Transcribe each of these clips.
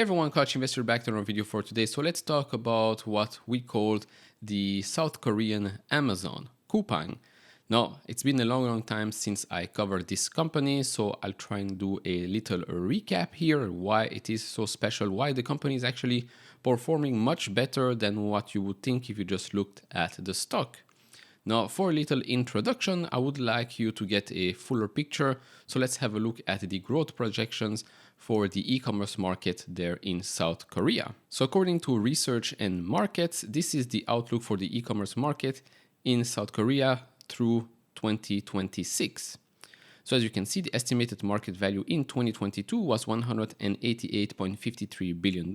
Hey everyone, Couch Investor back to our video for today. So let's talk about what we called the South Korean Amazon, Coupang. Now, it's been a long time since I covered this company, so I'll try and do a little recap here, why it is so special, why the company is actually performing much better than what you would think if you just looked at the stock. Now, for a little introduction, I would like you to get a fuller picture. So let's have a look at the growth projections for the e-commerce market there in South Korea. So according to Research and Markets, this is the outlook for the e-commerce market in South Korea through 2026. So as you can see, the estimated market value in 2022 was $188.53 billion.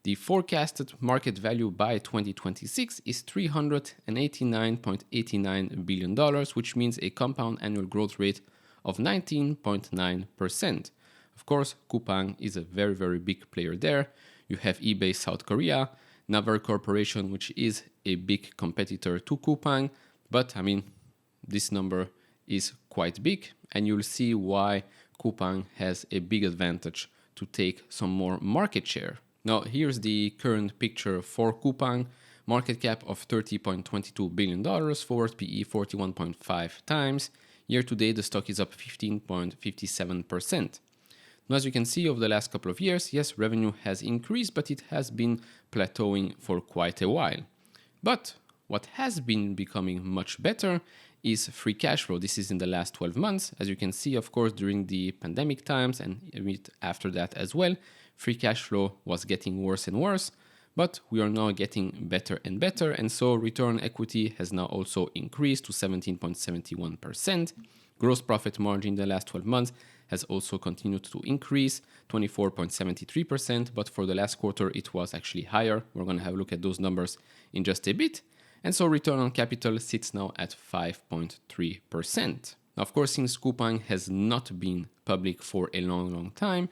The forecasted market value by 2026 is $389.89 billion, which means a compound annual growth rate of 19.9%. Of course, Coupang is a very big player there. You have eBay South Korea, Naver Corporation, which is a big competitor to Coupang. But I mean, this number is quite big, and you'll see why Coupang has a big advantage to take some more market share. Now, here's the current picture for Coupang. Market cap of $30.22 billion, forward PE 41.5 times. Year to date, the stock is up 15.57%. Now, as you can see, over the last couple of years, yes, revenue has increased, but it has been plateauing for quite a while. But what has been becoming much better is free cash flow. This is in the last 12 months. As you can see, of course, during the pandemic times and after that as well, free cash flow was getting worse and worse, but we are now getting better and better. And so return on equity has now also increased to 17.71%. Gross profit margin in the last 12 months has also continued to increase, 24.73%, but for the last quarter, it was actually higher. We're going to have a look at those numbers in just a bit. And so return on capital sits now at 5.3%. Now, of course, since Coupang has not been public for a long time,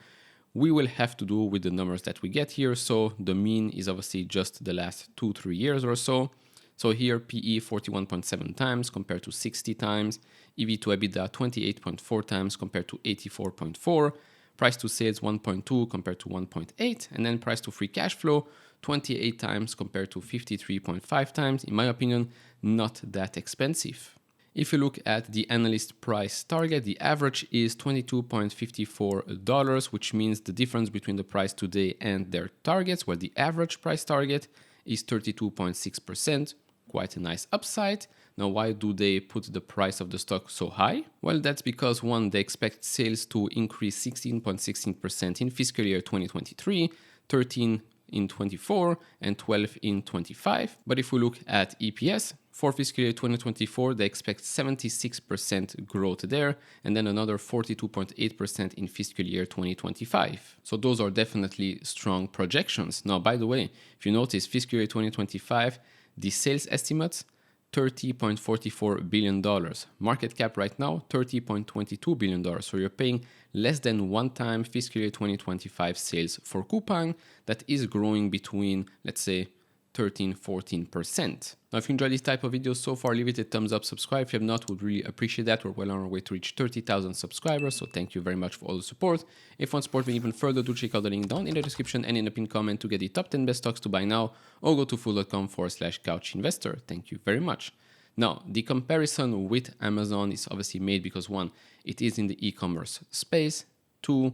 we will have to do with the numbers that we get here. So the mean is obviously just the last 2-3 years or so. So here PE 41.7 times compared to 60 times, EV to EBITDA 28.4 times compared to 84.4, price to sales 1.2 compared to 1.8, and then price to free cash flow 28 times compared to 53.5 times. In my opinion, not that expensive. If you look at the analyst price target, the average is $22.54, which means the difference between the price today and their targets, where the average price target is 32.6%, quite a nice upside. Now, why do they put the price of the stock so high? Well, that's because one, they expect sales to increase 16.16% in fiscal year 2023, 13 in 24 and 12 in 25. But if we look at EPS for fiscal year 2024, they expect 76% growth there, and then another 42.8% in fiscal year 2025. So those are definitely strong projections. Now, by the way, if you notice fiscal year 2025, the sales estimates, $30.44 billion. Market cap right now, $30.22 billion. So you're paying less than 1 time fiscal year 2025 sales for Coupang that is growing between, let's say, 13-14%. Now, if you enjoyed this type of videos so far, leave it a thumbs up, subscribe. If you have not, would really appreciate that. We're well on our way to reach 30,000 subscribers, so thank you very much for all the support. If you want to support me even further, do check out the link down in the description and in the pinned comment to get the top 10 best stocks to buy now, or go to fool.com/couchinvestor. Thank you very much. Now, the comparison with Amazon is obviously made because 1, it is in the e-commerce space, 2,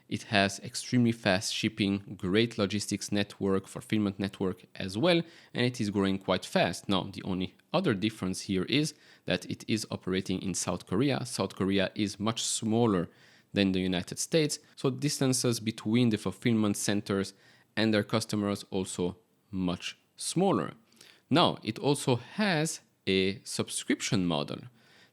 it has extremely fast shipping, great logistics network, fulfillment network as well, and it is growing quite fast. Now, the only other difference here is that it is operating in South Korea. South Korea is much smaller than the United States, so distances between the fulfillment centers and their customers also much smaller. Now, it also has a subscription model.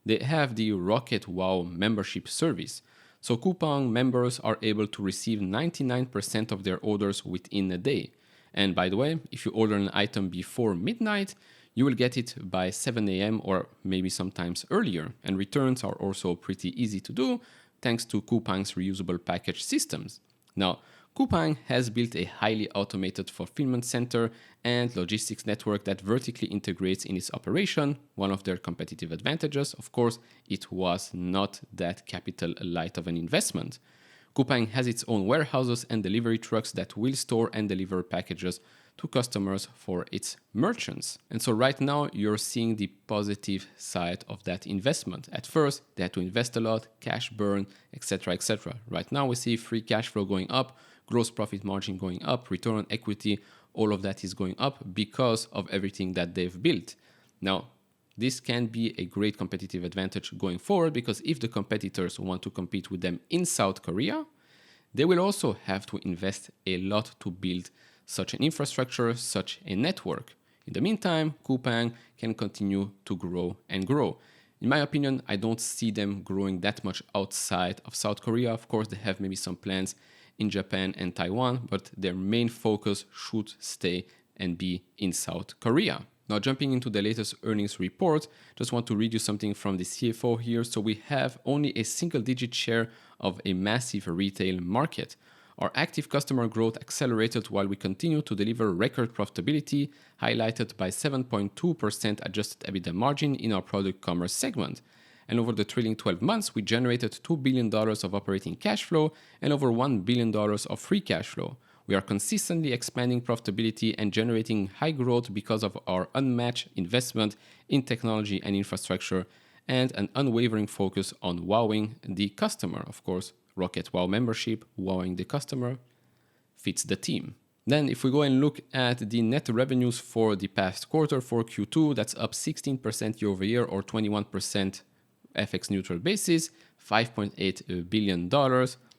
They have the Rocket Wow membership service. So Coupang members are able to receive 99% of their orders within a day. And by the way, if you order an item before midnight, you will get it by 7 a.m. or maybe sometimes earlier. And returns are also pretty easy to do thanks to Coupang's reusable package systems. Now, Coupang has built a highly automated fulfillment center and logistics network that vertically integrates in its operation. One of their competitive advantages, of course, it was not that capital light of an investment. Coupang has its own warehouses and delivery trucks that will store and deliver packages to customers for its merchants. And so right now you're seeing the positive side of that investment. At first, they had to invest a lot, cash burn, etc., etc. Right now we see free cash flow going up, gross profit margin going up, return on equity, all of that is going up because of everything that they've built. Now, this can be a great competitive advantage going forward because if the competitors want to compete with them in South Korea, they will also have to invest a lot to build such an infrastructure, such a network. In the meantime, Coupang can continue to grow and grow. In my opinion, I don't see them growing that much outside of South Korea. Of course, they have maybe some plans in Japan and Taiwan, but their main focus should stay and be in South Korea. Now, jumping into the latest earnings report, just want to read you something from the CFO here. So we have only a single-digit share of a massive retail market. Our active customer growth accelerated while we continue to deliver record profitability, highlighted by 7.2% adjusted EBITDA margin in our product commerce segment. And over the trailing 12 months, we generated $2 billion of operating cash flow and over $1 billion of free cash flow. We are consistently expanding profitability and generating high growth because of our unmatched investment in technology and infrastructure and an unwavering focus on wowing the customer. Of course, Rocket Wow membership, wowing the customer, fits the team. Then if we go and look at the net revenues for the past quarter for Q2, that's up 16% year over year or 21% FX neutral basis, $5.8 billion.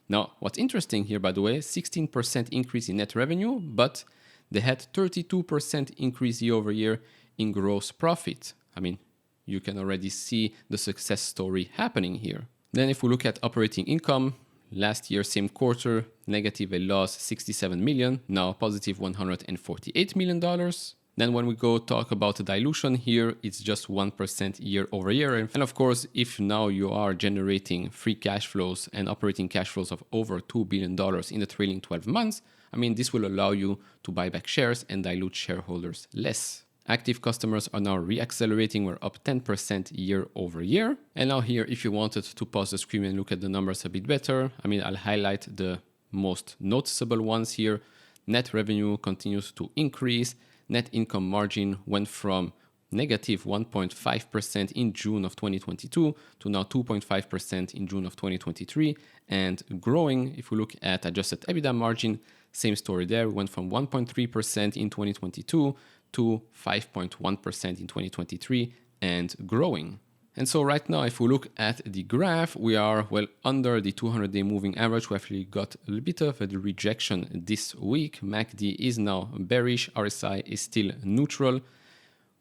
Now, what's interesting here, by the way, 16% increase in net revenue, but they had 32% increase year over year in gross profit. I mean, you can already see the success story happening here. Then if we look at operating income, last year, same quarter, negative a loss 67 million, now positive $148 million. Then when we go talk about the dilution here, it's just 1% year over year. And of course, if now you are generating free cash flows and operating cash flows of over $2 billion in the trailing 12 months, I mean, this will allow you to buy back shares and dilute shareholders less. Active customers are now re-accelerating. We're up 10% year over year. And now here, if you wanted to pause the screen and look at the numbers a bit better, I mean, I'll highlight the most noticeable ones here. Net revenue continues to increase. Net income margin went from negative 1.5% in June of 2022 to now 2.5% in June of 2023 and growing. If we look at adjusted EBITDA margin, same story there. We went from 1.3% in 2022 to 5.1% in 2023 and growing. And so right now, if we look at the graph, we are well under the 200-day moving average. We actually got a little bit of a rejection this week. MACD is now bearish. RSI is still neutral.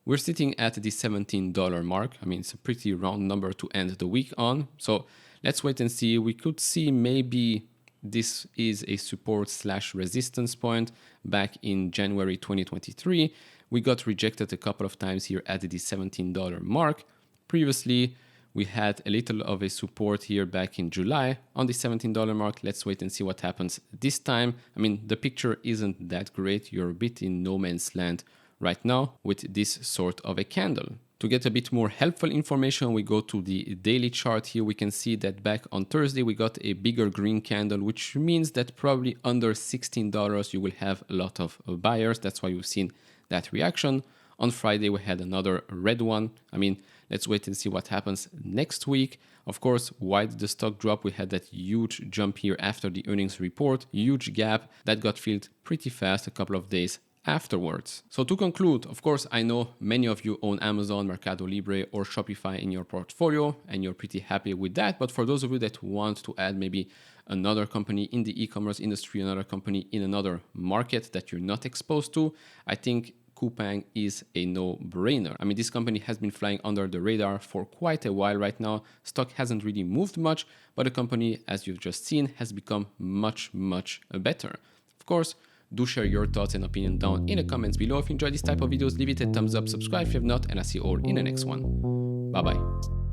We're sitting at the $17 mark. I mean, it's a pretty round number to end the week on. So let's wait and see. We could see maybe this is a support/resistance point back in January 2023. We got rejected a couple of times here at the $17 mark. Previously, we had a little of a support here back in July on the $17 mark. Let's wait and see what happens this time. I mean, the picture isn't that great. You're a bit in no man's land right now with this sort of a candle. To get a bit more helpful information, we go to the daily chart here. We can see that back on Thursday, we got a bigger green candle, which means that probably under $16, you will have a lot of buyers. That's why you've seen that reaction. On Friday, we had another red one. I mean, let's wait and see what happens next week. Of course, why did the stock drop? We had that huge jump here after the earnings report, huge gap that got filled pretty fast a couple of days afterwards. So to conclude, of course, I know many of you own Amazon, Mercado Libre, or Shopify in your portfolio, and you're pretty happy with that. But for those of you that want to add maybe another company in the e-commerce industry, another company in another market that you're not exposed to, I think Coupang is a no-brainer. I mean, this company has been flying under the radar for quite a while right now. Stock hasn't really moved much, but the company, as you've just seen, has become much, much better. Of course, do share your thoughts and opinion down in the comments below. If you enjoy this type of videos, leave it a thumbs up, subscribe if you have not, and I'll see you all in the next one. Bye-bye.